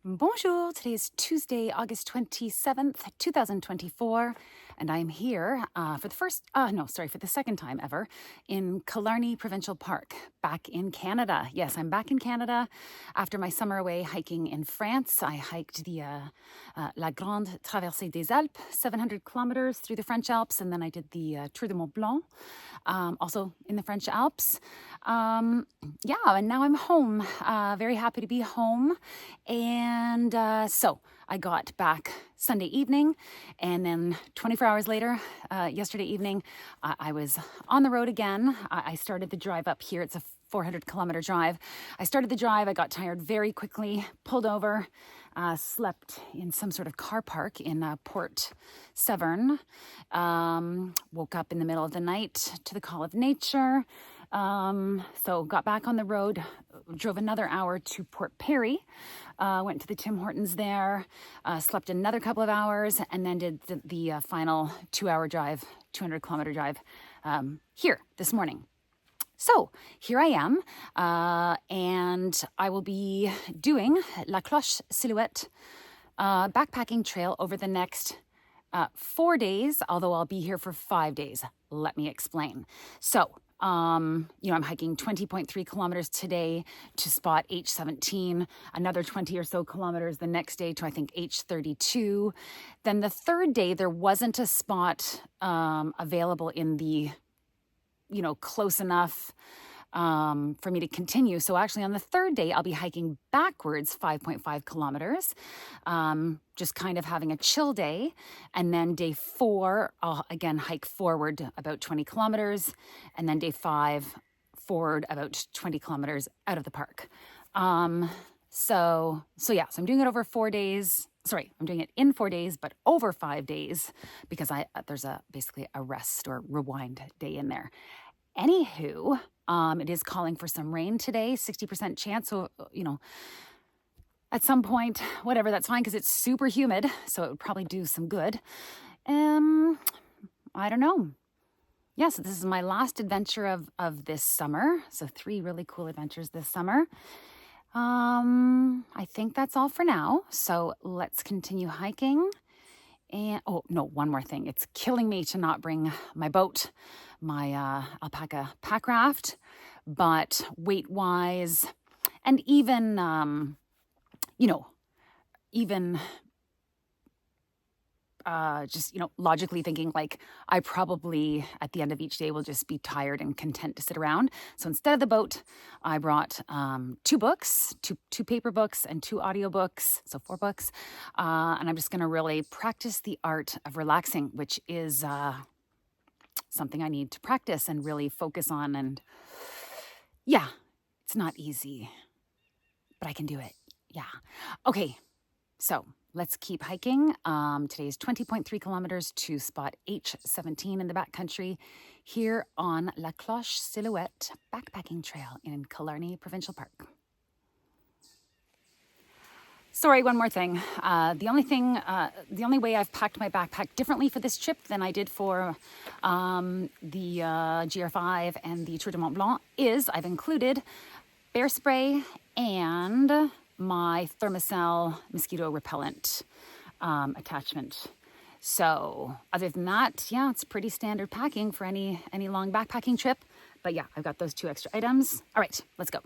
Bonjour, today is Tuesday, August 27th, 2024, and I'm here for the second time ever in Killarney Provincial Park, back in Canada. Yes, I'm back in Canada after my summer away hiking in France. I hiked the La Grande Traversée des Alpes, 700 kilometers through the French Alps, and then I did the Tour de Mont Blanc, also in the French Alps. And now I'm home, very happy to be home. And so I got back Sunday evening, and then 24 hours later, yesterday evening, I was on the road again. I started the drive up here. It's a 400-kilometer drive. I started the drive. I got tired very quickly, pulled over, slept in some sort of car park in Port Severn, woke up in the middle of the night to the call of nature. So got back on the road, drove another hour to Port Perry, went to the Tim Hortons there, slept another couple of hours, and then did the final 2-hour drive, 200-kilometer drive here this morning. So here I am, and I will be doing La Cloche Silhouette backpacking trail over the next 4 days, although I'll be here for 5 days. Let me explain. So, I'm hiking 20.3 kilometers today to spot H17, another 20 or so kilometers the next day to, I think, H32. Then the third day, there wasn't a spot available in the, close enough for me to continue. So actually on the third day, I'll be hiking backwards 5.5 kilometers, just kind of having a chill day. And then day 4, I'll again hike forward about 20 kilometers. And then day 5, forward about 20 kilometers out of the park. So I'm doing it over 4 days. Sorry, I'm doing it in 4 days, but over 5 days because there's basically a rest or rewind day in there. Anywho, it is calling for some rain today, 60% chance. So, at some point, whatever, that's fine because it's super humid. So it would probably do some good. I don't know. Yeah, so this is my last adventure of this summer. So 3 really cool adventures this summer. I think that's all for now. So let's continue hiking. And one more thing. It's killing me to not bring my boat, my alpaca pack raft, but weight-wise, and even logically thinking, like, I probably at the end of each day will just be tired and content to sit around. So instead of the boat, I brought 2 books, two paper books and 2 audiobooks, so 4 books. And I'm just going to really practice the art of relaxing, which is something I need to practice and really focus on. And yeah, it's not easy, but I can do it. Yeah. Okay. So let's keep hiking. Today's 20.3 kilometers to spot H17 in the backcountry here on La Cloche Silhouette backpacking trail in Killarney Provincial Park. Sorry, one more thing. The only way I've packed my backpack differently for this trip than I did for the GR5 and the Tour de Mont Blanc is I've included bear spray and my Thermacell mosquito repellent attachment. So other than that, yeah, it's pretty standard packing for any long backpacking trip. But yeah, I've got those 2 extra items. All right, let's go.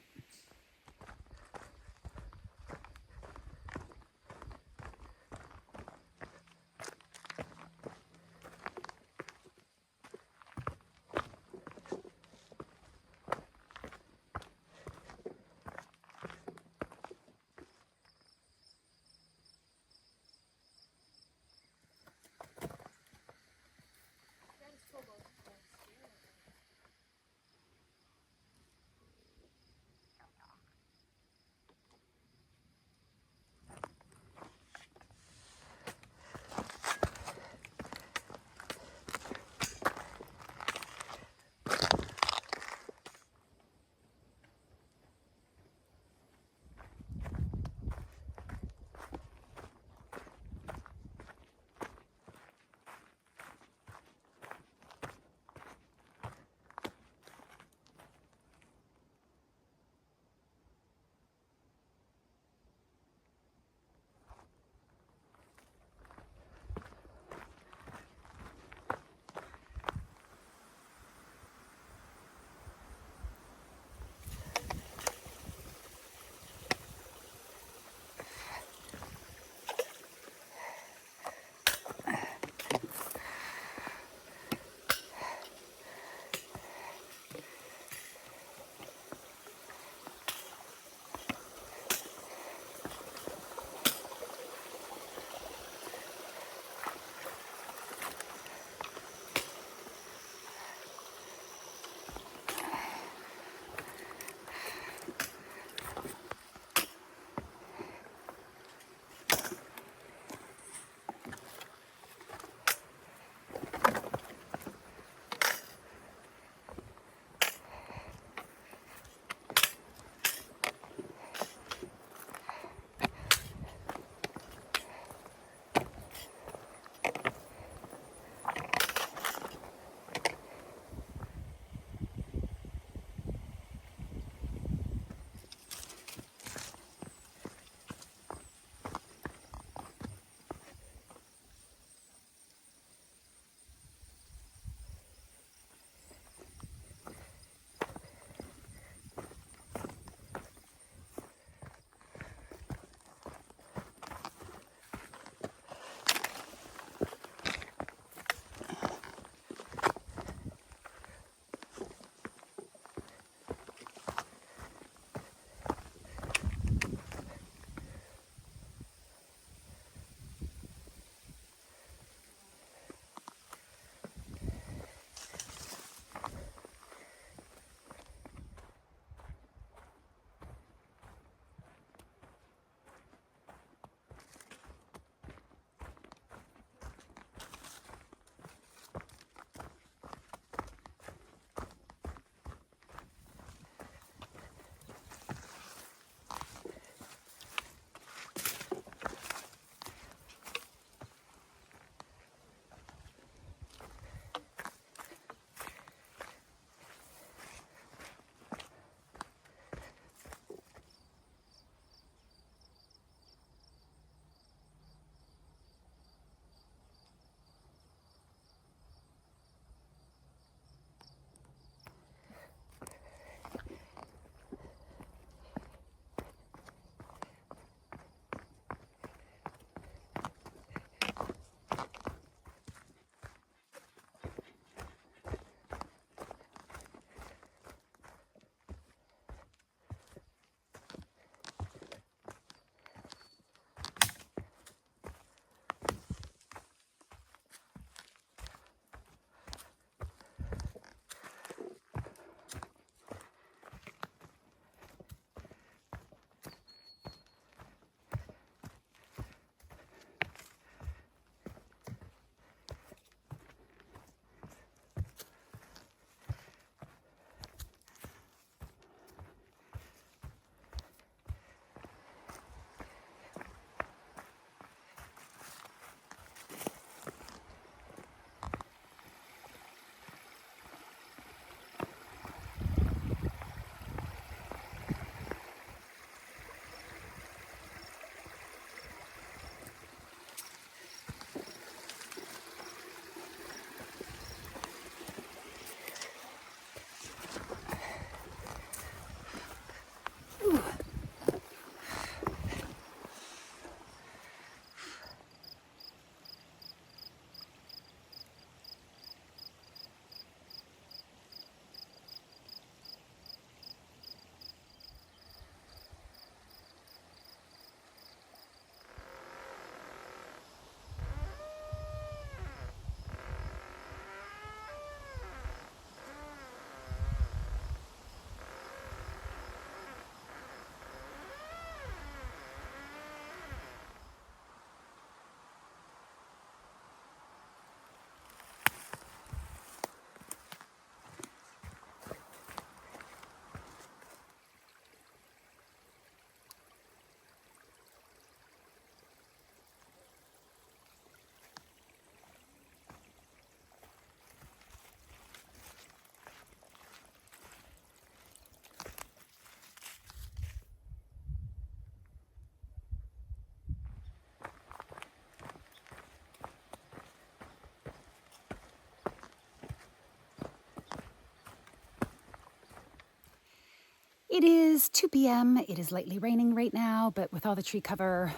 It is 2 p.m. It is lightly raining right now, but with all the tree cover,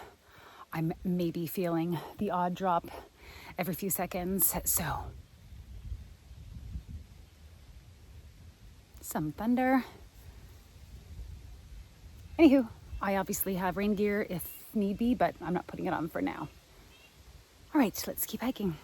I'm maybe feeling the odd drop every few seconds. So, some thunder. Anywho, I obviously have rain gear if need be, but I'm not putting it on for now. All right, let's keep hiking.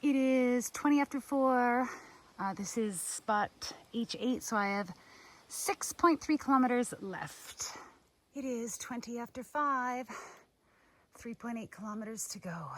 It is 20 after 4. This is spot H8, so I have 6.3 kilometers left. It is 20 after 5, 3.8 kilometers to go.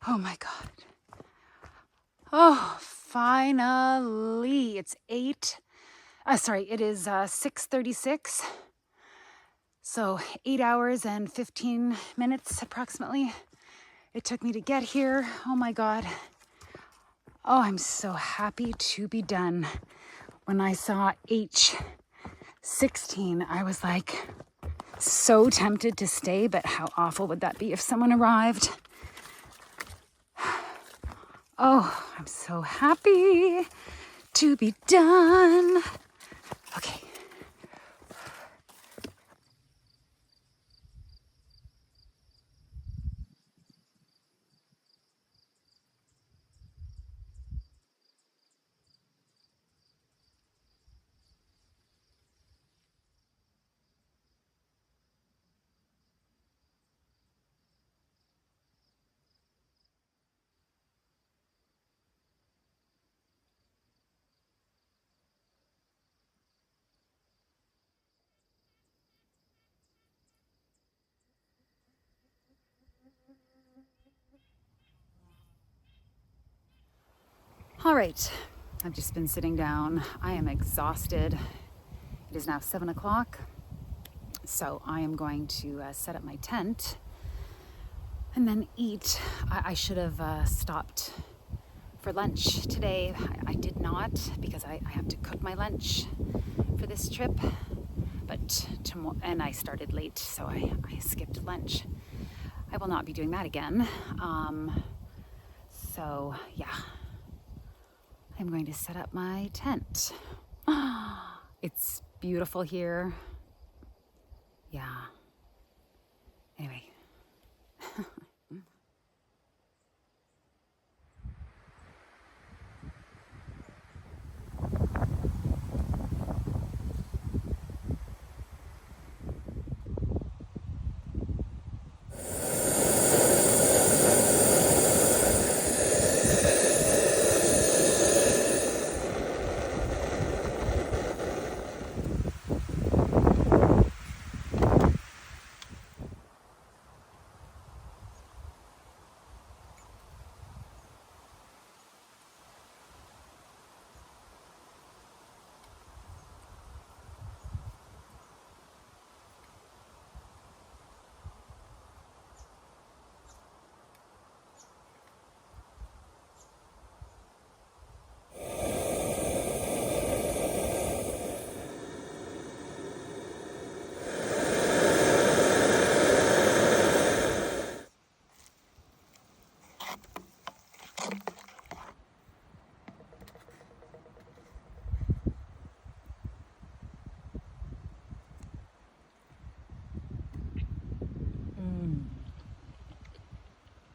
Oh my God. Oh, finally. It is 6:36. So 8 hours and 15 minutes approximately it took me to get here. Oh my God. Oh, I'm so happy to be done. When I saw H16, I was like so tempted to stay, but how awful would that be if someone arrived? Oh, I'm so happy to be done. Okay. All right, I've just been sitting down. I am exhausted. It is now 7 o'clock, so I am going to set up my tent and then eat. I should have stopped for lunch today. I did not, because I have to cook my lunch for this trip, but and I started late, so I skipped lunch. I will not be doing that again. So yeah, I'm going to set up my tent. It's beautiful here. Yeah. Anyway.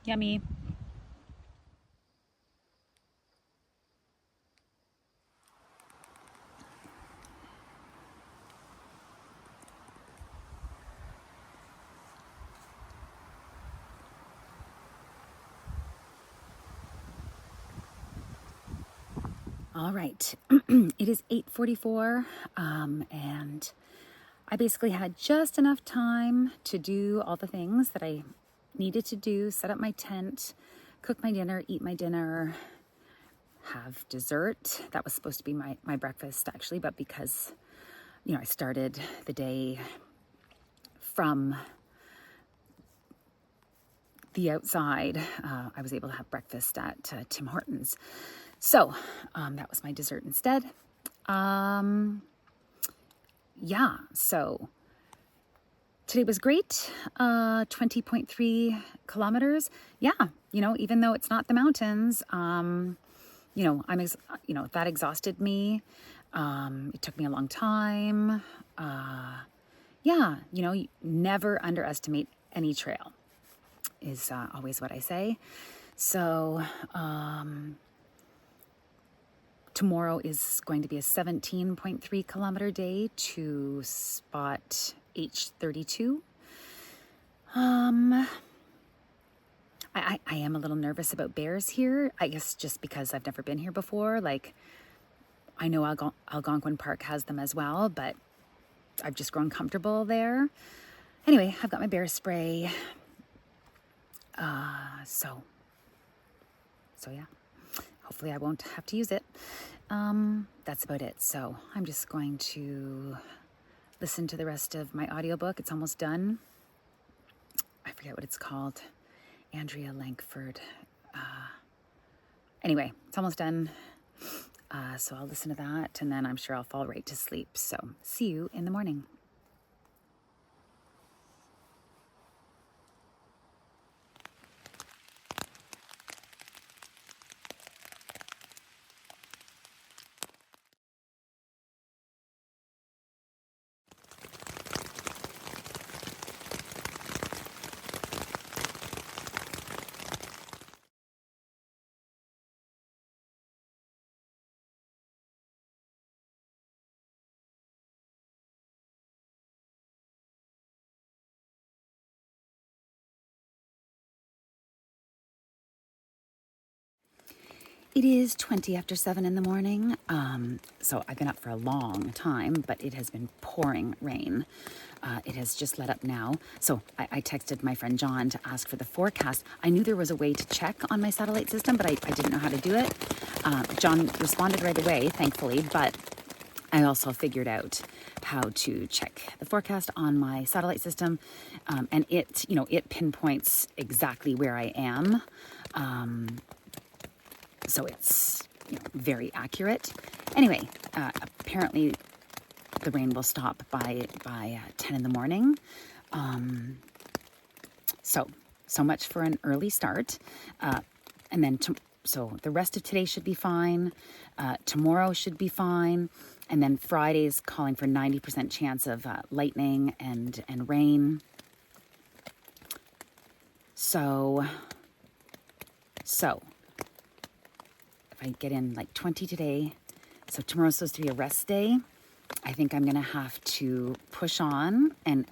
Yummy. All right, it is 8:44, and I basically had just enough time to do all the things that I needed to do: set up my tent, cook my dinner, eat my dinner, have dessert. That was supposed to be my breakfast, actually, but because, I started the day from the outside, I was able to have breakfast at Tim Hortons. So that was my dessert instead. Yeah, so today was great. 20.3 kilometers. Yeah, even though it's not the mountains, that exhausted me. It took me a long time. Yeah, never underestimate any trail is always what I say. So tomorrow is going to be a 17.3 kilometer day to spot H32. I am a little nervous about bears here. I guess just because I've never been here before. Like, I know Algonquin Park has them as well, but I've just grown comfortable there. Anyway, I've got my bear spray. So yeah, hopefully I won't have to use it. That's about it. So I'm just going to listen to the rest of my audiobook. It's almost done. I forget what it's called. Andrea Langford. Anyway, it's almost done. So I'll listen to that, and then I'm sure I'll fall right to sleep. So see you in the morning. It is 20 after 7 in the morning, so I've been up for a long time, but it has been pouring rain. It has just let up now. So I texted my friend John to ask for the forecast. I knew there was a way to check on my satellite system, but I didn't know how to do it. John responded right away, thankfully, but I also figured out how to check the forecast on my satellite system, and it pinpoints exactly where I am. So it's very accurate. Anyway, apparently the rain will stop by 10 in the morning. So much for an early start. And then so the rest of today should be fine. Tomorrow should be fine. And then Friday's calling for 90% chance of lightning and rain. So if I get in like 20 today, so tomorrow's supposed to be a rest day. I think I'm going to have to push on and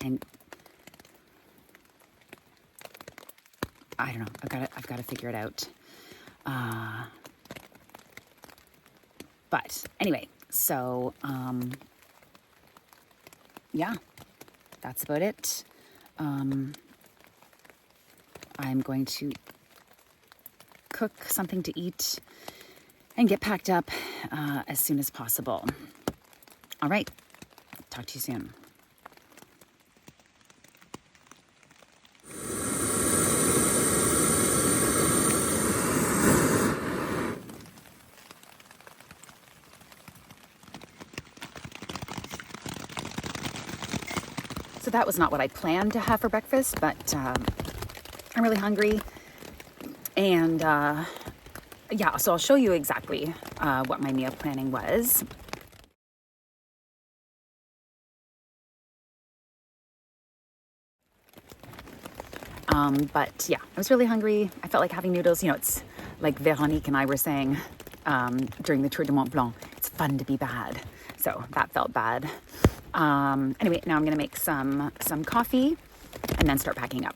I don't know. I've got to figure it out. But anyway, so yeah, that's about it. I'm going to cook something to eat and get packed up as soon as possible. All right. Talk to you soon. So that was not what I planned to have for breakfast, but I'm really hungry. And yeah, so I'll show you exactly what my meal planning was. But yeah, I was really hungry. I felt like having noodles. It's like Veronique and I were saying during the Tour de Mont Blanc, it's fun to be bad. So that felt bad. Anyway, now I'm going to make some coffee and then start packing up.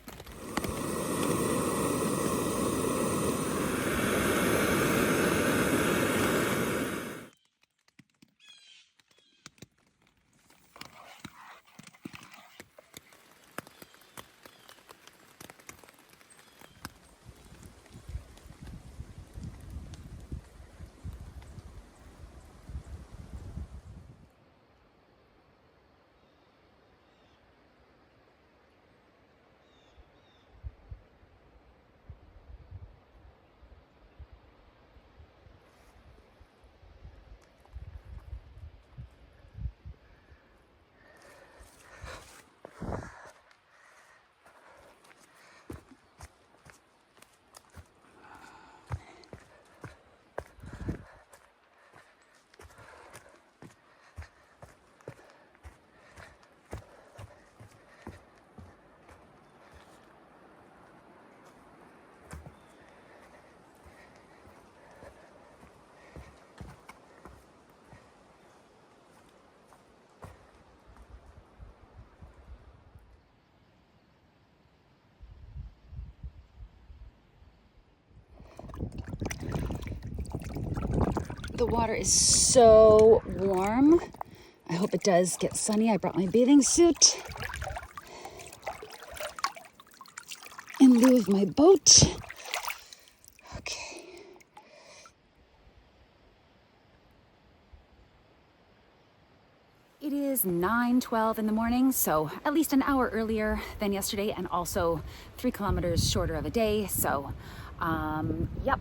The water is so warm. I hope it does get sunny. I brought my bathing suit in lieu of my boat. Okay. It is 9:12 in the morning, so at least an hour earlier than yesterday and also 3 kilometers shorter of a day. So, yep.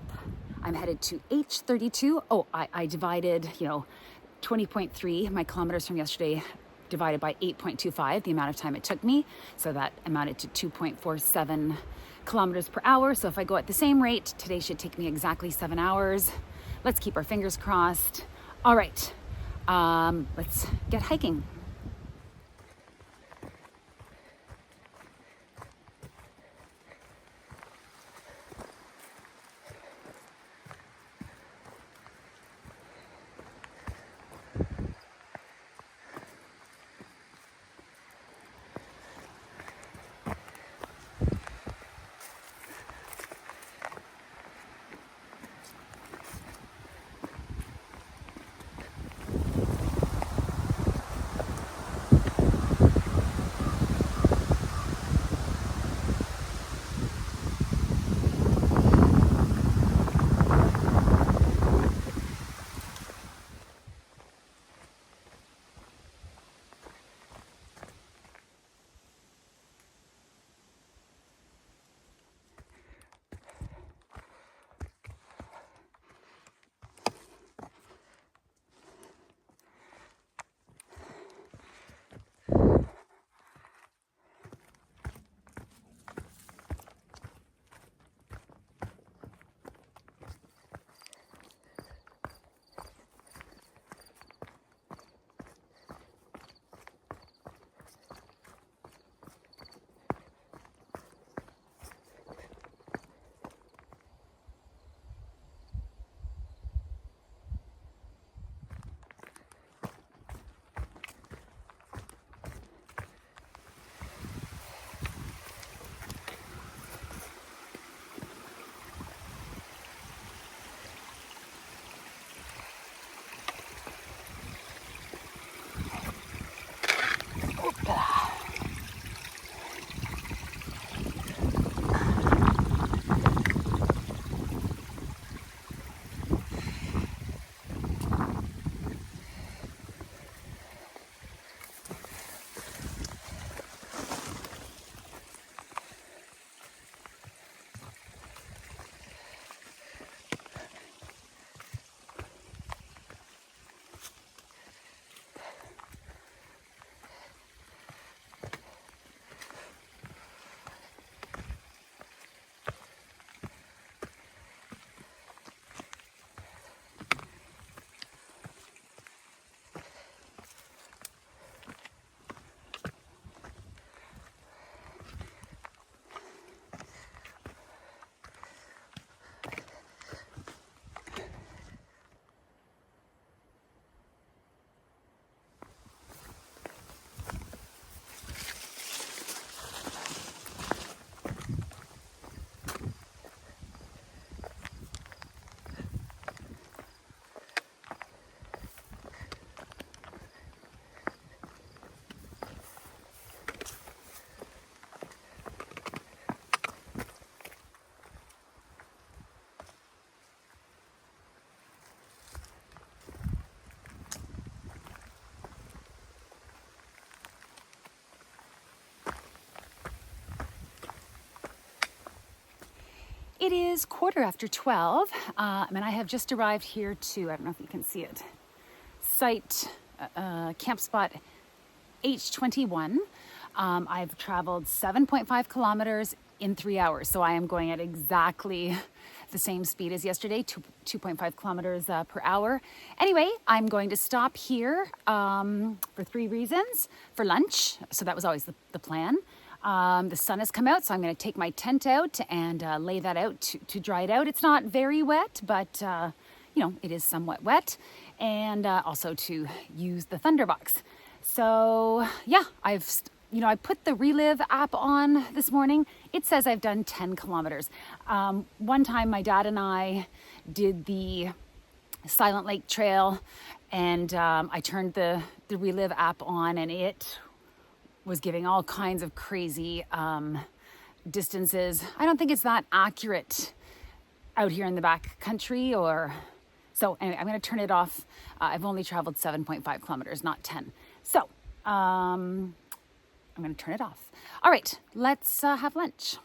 I'm headed to H32. Oh, I divided, 20.3, my kilometers from yesterday, divided by 8.25, the amount of time it took me. So that amounted to 2.47 kilometers per hour. So if I go at the same rate, today should take me exactly 7 hours. Let's keep our fingers crossed. All right, let's get hiking. It is 12:15, and I have just arrived here to, I don't know if you can see it, site, camp spot H21. I've traveled 7.5 kilometers in 3 hours, so I am going at exactly the same speed as yesterday, 2.5 kilometers per hour. Anyway, I'm going to stop here for 3 reasons. For lunch, so that was always the plan. The sun has come out, so I'm going to take my tent out and lay that out to dry it out. It's not very wet, but it is somewhat wet, and also to use the Thunderbox. So yeah, I put the Relive app on this morning. It says I've done 10 kilometers. One time my dad and I did the Silent Lake Trail, and I turned the Relive app on, and it was giving all kinds of crazy distances. I don't think it's that accurate out here in the back country, so anyway, I'm going to turn it off. I've only traveled 7.5 kilometers, not 10. So I'm going to turn it off. All right, let's have lunch.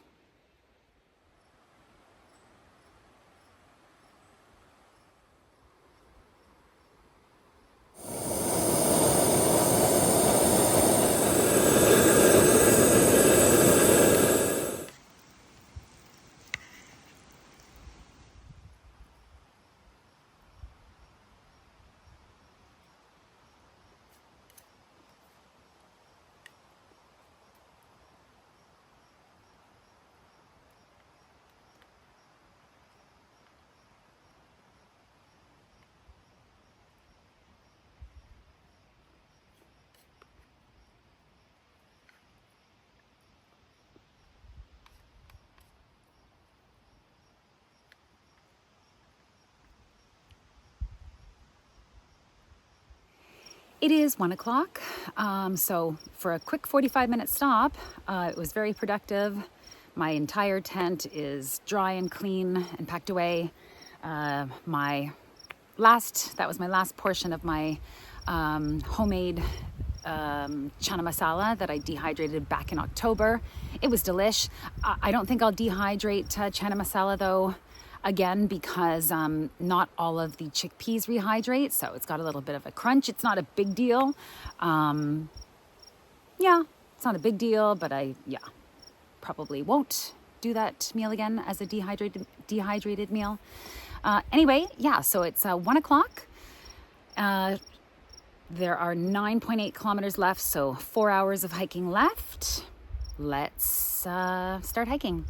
It is 1 o'clock, so for a quick 45-minute stop, it was very productive. My entire tent is dry and clean and packed away. That was my last portion of my homemade chana masala that I dehydrated back in October. It was delish. I don't think I'll dehydrate chana masala though, again, because not all of the chickpeas rehydrate, so it's got a little bit of a crunch. It's not a big deal. It's not a big deal, but I probably won't do that meal again as a dehydrated meal. Anyway, so it's 1 o'clock. There are 9.8 kilometers left, so 4 hours of hiking left. Let's start hiking.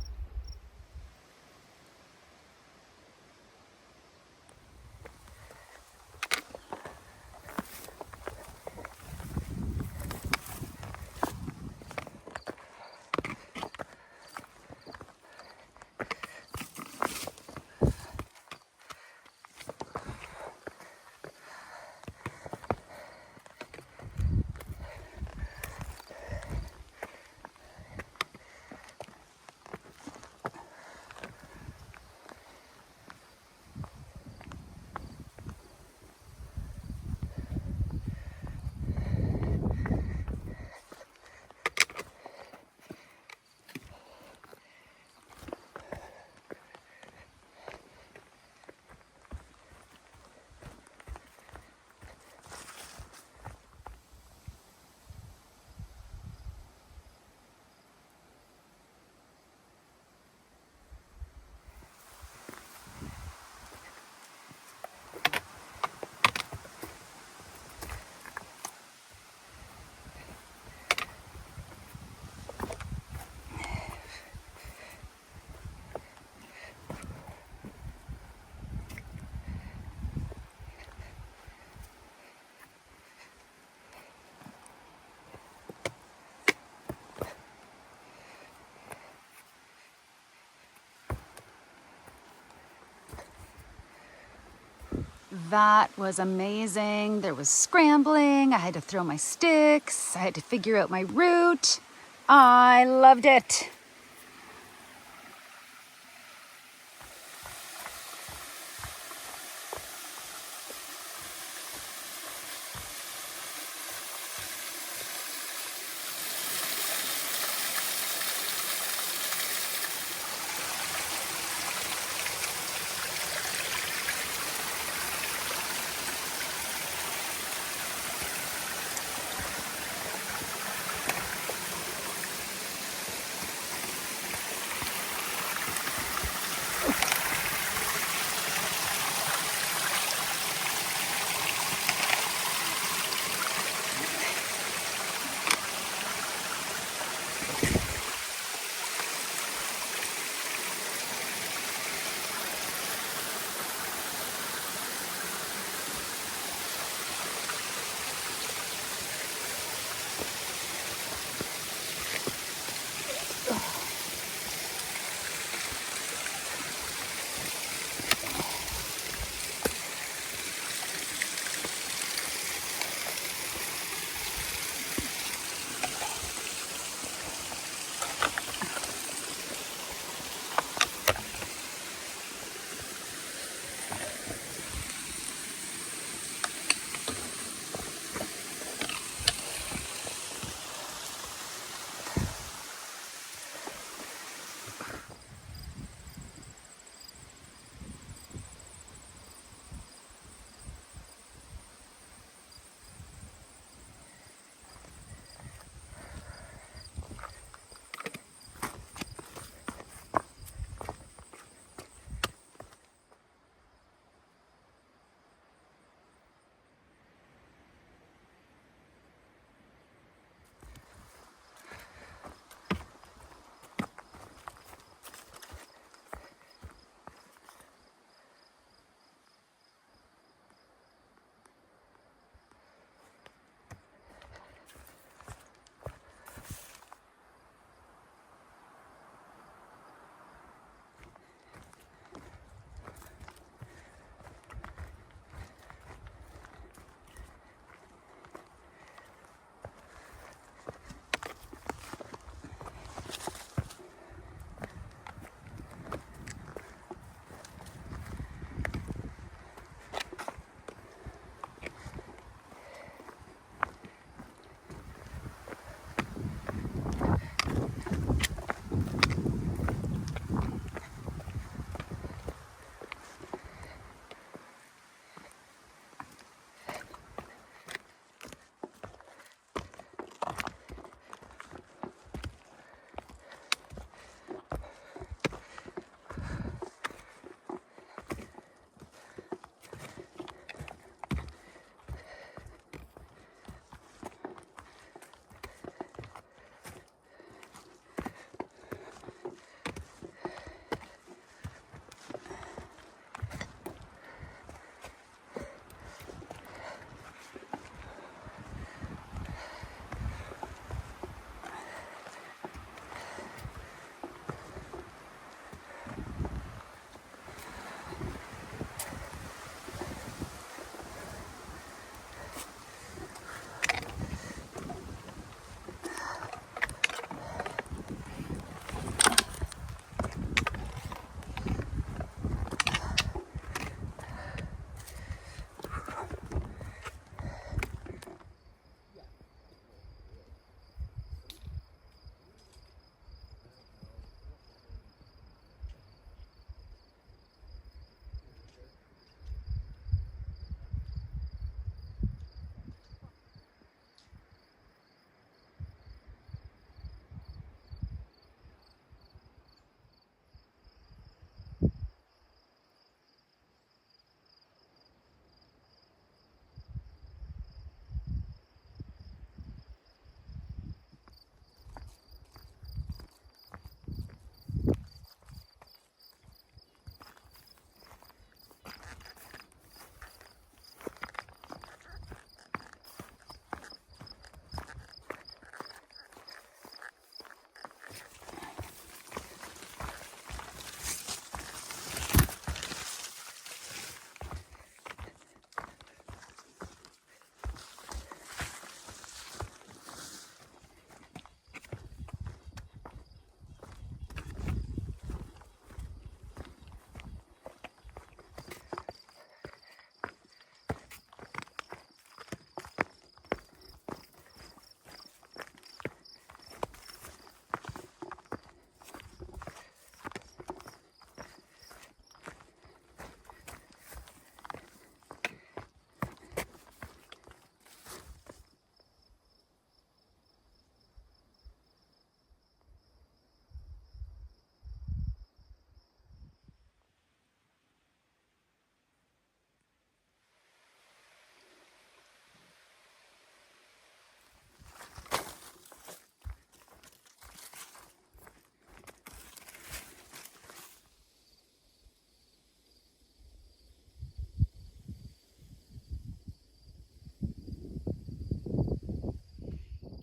That was amazing. There was scrambling. I had to throw my sticks. I had to figure out my route. I loved it.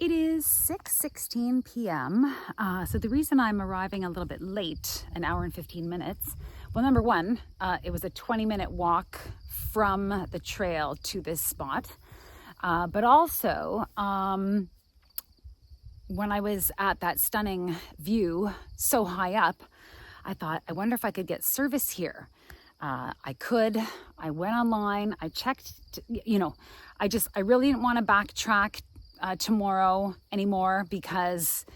It is 6:16 p.m. So the reason I'm arriving a little bit late, an hour and 15 minutes, well, number one, it was a 20-minute walk from the trail to this spot. But also, when I was at that stunning view so high up, I thought, I wonder if I could get service here. I could. I went online. I checked, I really didn't want to backtrack tomorrow anymore because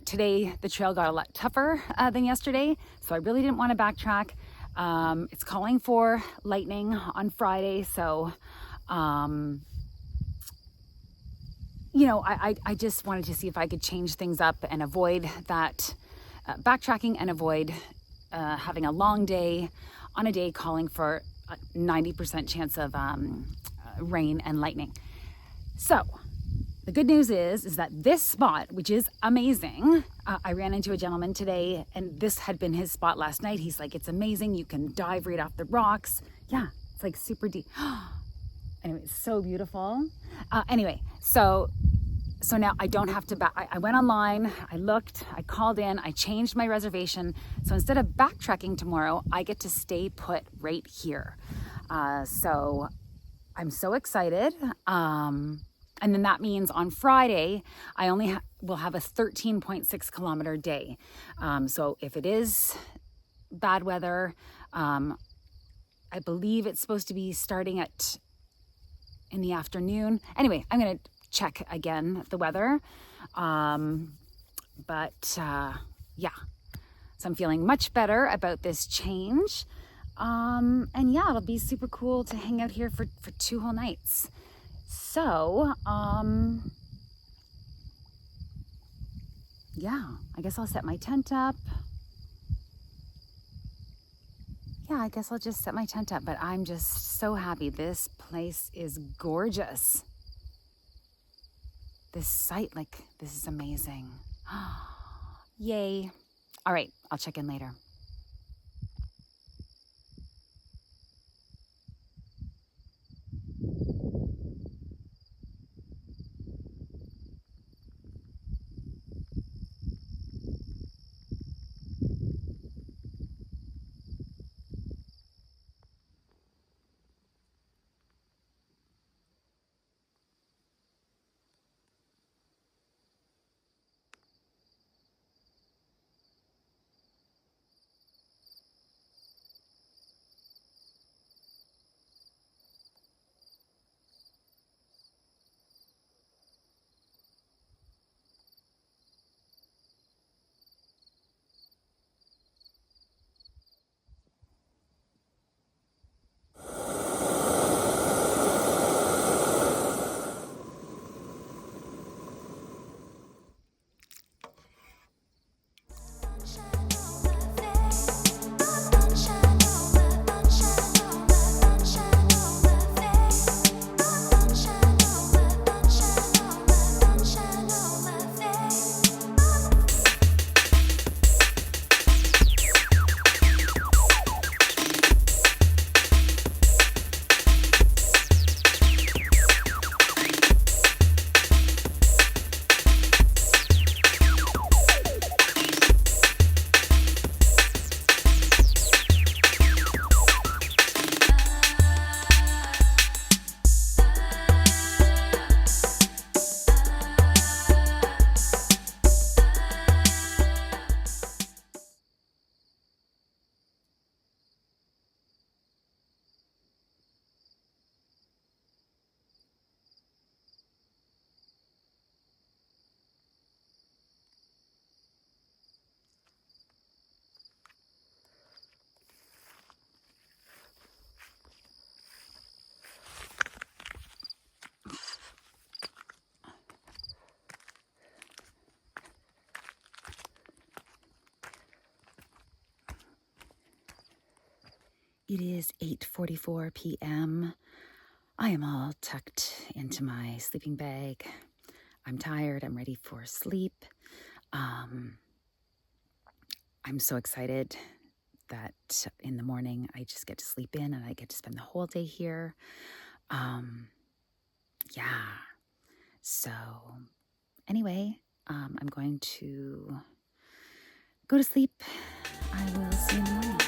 today the trail got a lot tougher than yesterday. So I really didn't want to backtrack. It's calling for lightning on Friday. So, I just wanted to see if I could change things up and avoid that backtracking and avoid having a long day on a day calling for a 90% chance of rain and lightning. So the good news is that this spot, which is amazing, I ran into a gentleman today and this had been his spot last night. He's like, it's amazing. You can dive right off the rocks. Yeah, it's like super deep. Anyway, it's so beautiful. So now I don't have to I went online, I looked, I called in, I changed my reservation. So instead of backtracking tomorrow, I get to stay put right here. So I'm so excited. And then that means on Friday, I only will have a 13.6 kilometer day. So if it is bad weather, I believe it's supposed to be starting in the afternoon. Anyway, I'm going to check again the weather. Yeah, so I'm feeling much better about this change. And yeah, it'll be super cool to hang out here for 2 whole nights. So, yeah, I guess I'll set my tent up. Yeah, I guess I'll just set my tent up, but I'm just so happy. This place is gorgeous. This site, this is amazing. Yay. All right, I'll check in later. It is 8:44 p.m. I am all tucked into my sleeping bag. I'm tired. I'm ready for sleep. I'm so excited that in the morning I just get to sleep in and I get to spend the whole day here. Yeah. So Anyway, I'm going to go to sleep. I will see you in the morning.